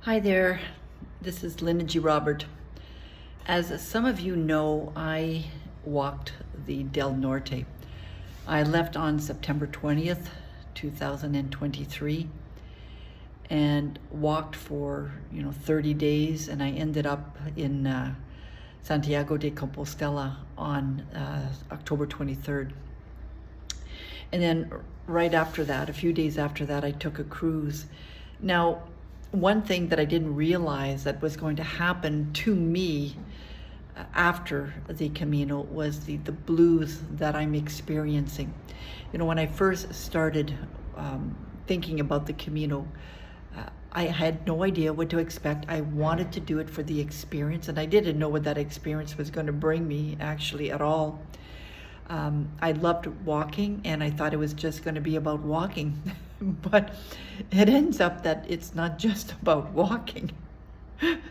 Hi there, this is Linda G. Robert. As some of you know, I walked the Del Norte. I left on September 20th, 2023 and walked for 30 days, and I ended up in Santiago de Compostela on October 23rd. And then right after that, a few days after that, I took a cruise. Now, one thing that I didn't realize that was going to happen to me after the Camino was the blues that I'm experiencing. When I first started thinking about the Camino, I had no idea what to expect. I wanted to do it for the experience, and I didn't know what that experience was going to bring me actually at all. I loved walking, and I thought it was just going to be about walking. But it ends up that it's not just about walking.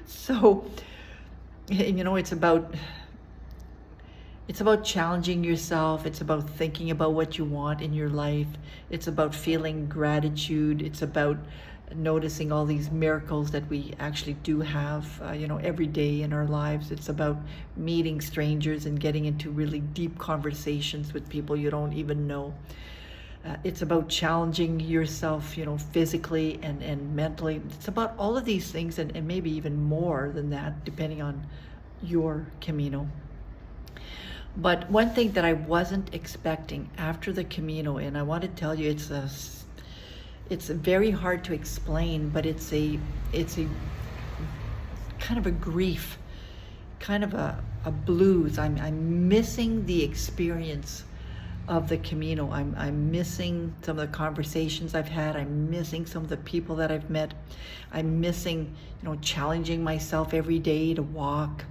So, it's about challenging yourself. It's about thinking about what you want in your life. It's about feeling gratitude. It's about noticing all these miracles that we actually do have, every day in our lives. It's about meeting strangers and getting into really deep conversations with people you don't even know. It's about challenging yourself, physically and mentally. It's about all of these things and maybe even more than that, depending on your Camino. But one thing that I wasn't expecting after the Camino, and I want to tell you, it's very hard to explain, but it's a kind of a grief, kind of a blues. I'm missing the experience of the Camino. I'm missing some of the conversations I've had. I'm missing some of the people that I've met. I'm missing, challenging myself every day to walk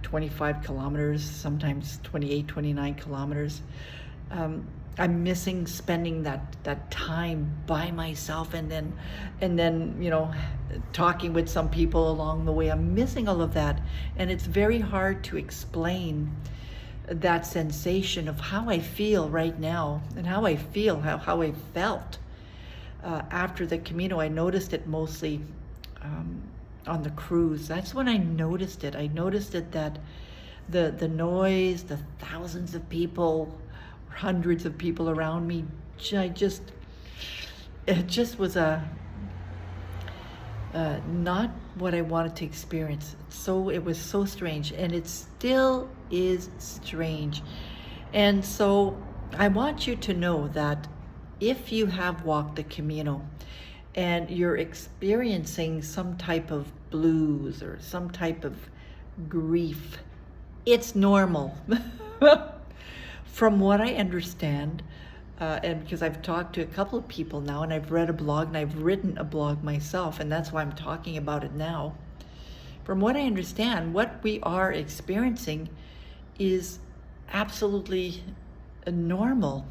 25 kilometers, sometimes 28, 29 kilometers. I'm missing spending that time by myself and then talking with some people along the way. I'm missing all of that, and it's very hard to explain that sensation of how I feel right now and how I feel, how I felt after the Camino. I noticed it mostly on the cruise. That's when I noticed it. I noticed it, that the noise, the thousands of people, hundreds of people around me, it just was not what I wanted to experience. So it was so strange, and it still is strange. And so I want you to know that if you have walked the Camino and you're experiencing some type of blues or some type of grief, it's normal. From what I understand, and because I've talked to a couple of people now, and I've read a blog, and I've written a blog myself, and that's why I'm talking about it now. From what I understand, what we are experiencing is absolutely normal.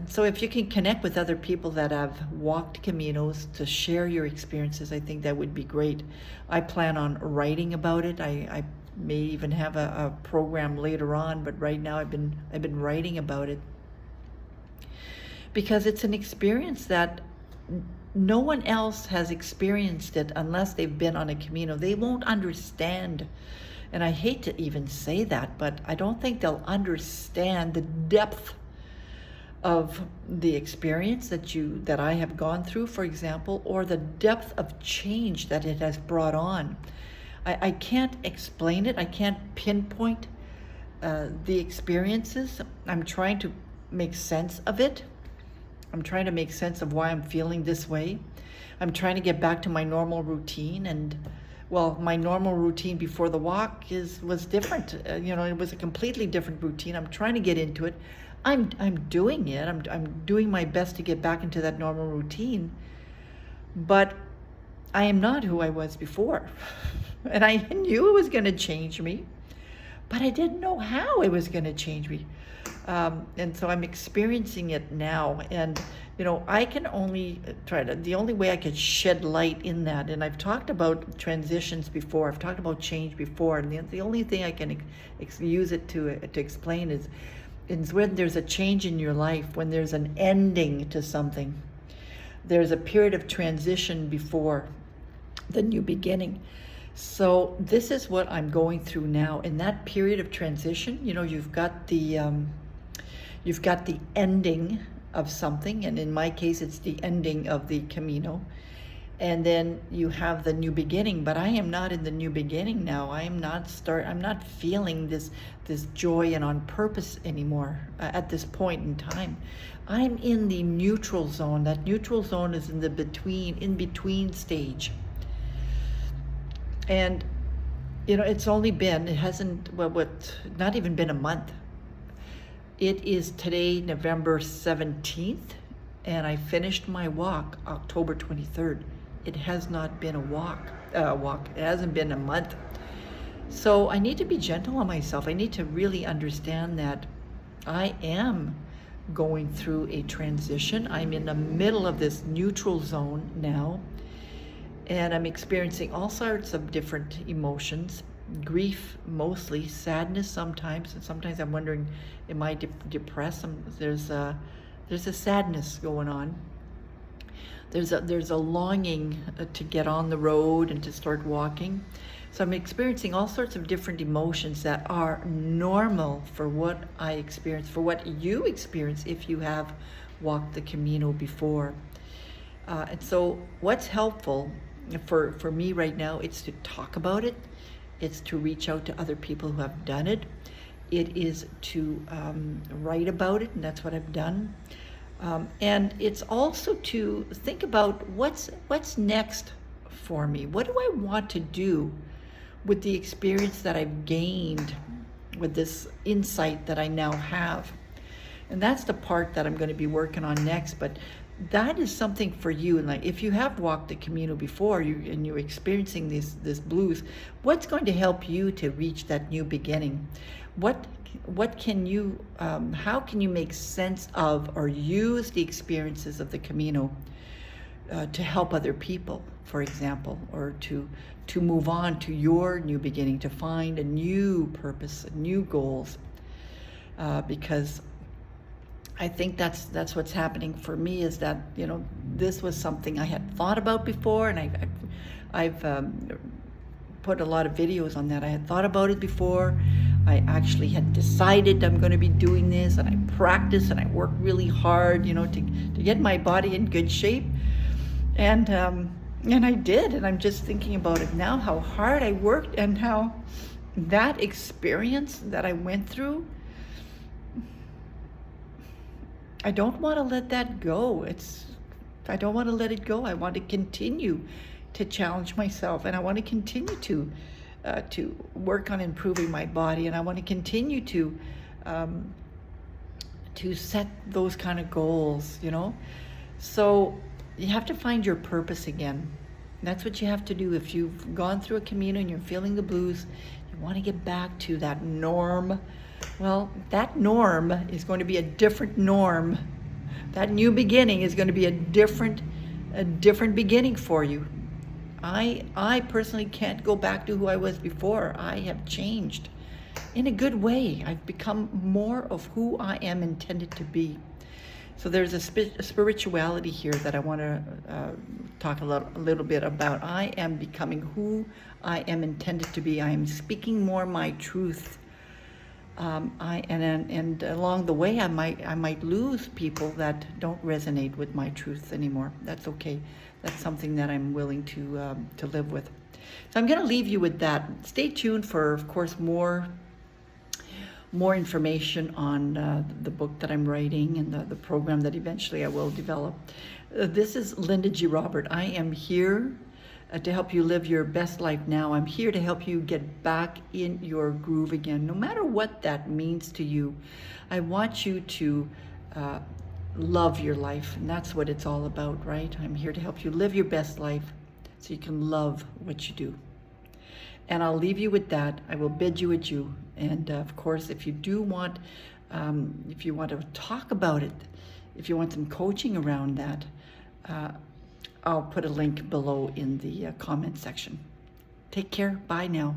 So if you can connect with other people that have walked Caminos to share your experiences, I think that would be great. I plan on writing about it. I may even have a program later on, but right now I've been writing about it because it's an experience that no one else has experienced it unless they've been on a Camino. They won't understand, and I hate to even say that, but I don't think they'll understand the depth of the experience that I have gone through, for example, or the depth of change that it has brought on. I can't explain it. I can't pinpoint the experiences. I'm trying to make sense of it. I'm trying to make sense of why I'm feeling this way. I'm trying to get back to my normal routine. And, well, my normal routine before the walk was different. It was a completely different routine. I'm trying to get into it. I'm doing it. I'm doing my best to get back into that normal routine. But I am not who I was before. And I knew it was going to change me, but I didn't know how it was going to change me. And so I'm experiencing it now. And, I can only the only way I could shed light in that, and I've talked about transitions before, I've talked about change before, and the only thing I can use it to explain is when there's a change in your life, when there's an ending to something. There's a period of transition before the new beginning. So this is what I'm going through now. In that period of transition, you've got the ending of something, and in my case, it's the ending of the Camino. And then you have the new beginning, but I am not in the new beginning now. I'm not feeling this joy and on purpose anymore at this point in time. I'm in the neutral zone. That neutral zone is in the in between stage. And it's only been, it hasn't, not even been a month. It is today, November 17th, and I finished my walk October 23rd. It has not been a walk. It hasn't been a month. So I need to be gentle on myself. I need to really understand that I am going through a transition. I'm in the middle of this neutral zone now, and I'm experiencing all sorts of different emotions. Grief mostly, sadness sometimes, and sometimes I'm wondering, am I depressed? There's a sadness going on. There's a longing to get on the road and to start walking. So I'm experiencing all sorts of different emotions that are normal for what I experience, for what you experience if you have walked the Camino before. And so what's helpful for me right now, it's to talk about it. It's to reach out to other people who have done it. It is to write about it, and that's what I've done. And it's also to think about what's next for me. What do I want to do with the experience that I've gained, with this insight that I now have? And that's the part that I'm going to be working on next. But that is something for you. And like, if you have walked the Camino before, and you're experiencing this blues, what's going to help you to reach that new beginning? What can you, how can you make sense of or use the experiences of the Camino to help other people, for example, or to move on to your new beginning, to find a new purpose, new goals, because I think that's what's happening for me, is that this was something I had thought about before, and I've put a lot of videos on that. I had thought about it before. I actually had decided I'm going to be doing this, and I practiced and I worked really hard, to get my body in good shape, and I did. And I'm just thinking about it now, how hard I worked, and how that experience that I went through, I don't want to let that go. I don't want to let it go. I want to continue to challenge myself, and I want to continue to work on improving my body, and I want to continue to set those kind of goals, So you have to find your purpose again. That's what you have to do. If you've gone through a Camino and you're feeling the blues, you want to get back to that norm. Well, that norm is going to be a different norm. That new beginning is going to be a different beginning for you. I personally can't go back to who I was before. I have changed in a good way. I've become more of who I am intended to be. So there's a spirituality here that I want to talk a little bit about. I am becoming who I am intended to be. I am speaking more my truth. And along the way, I might lose people that don't resonate with my truth anymore. That's okay. That's something that I'm willing to live with. So I'm going to leave you with that. Stay tuned for, of course, more information on the book that I'm writing and the program that eventually I will develop. This is Linda G. Robert. I am here to help you live your best life now. I'm here to help you get back in your groove again, no matter what that means to you. I want you to love your life, and that's what it's all about, right? I'm here to help you live your best life so you can love what you do. And I'll leave you with that. I will bid you adieu. And of course, if you do want, if you want to talk about it, if you want some coaching around that, I'll put a link below in the comment section. Take care. Bye now.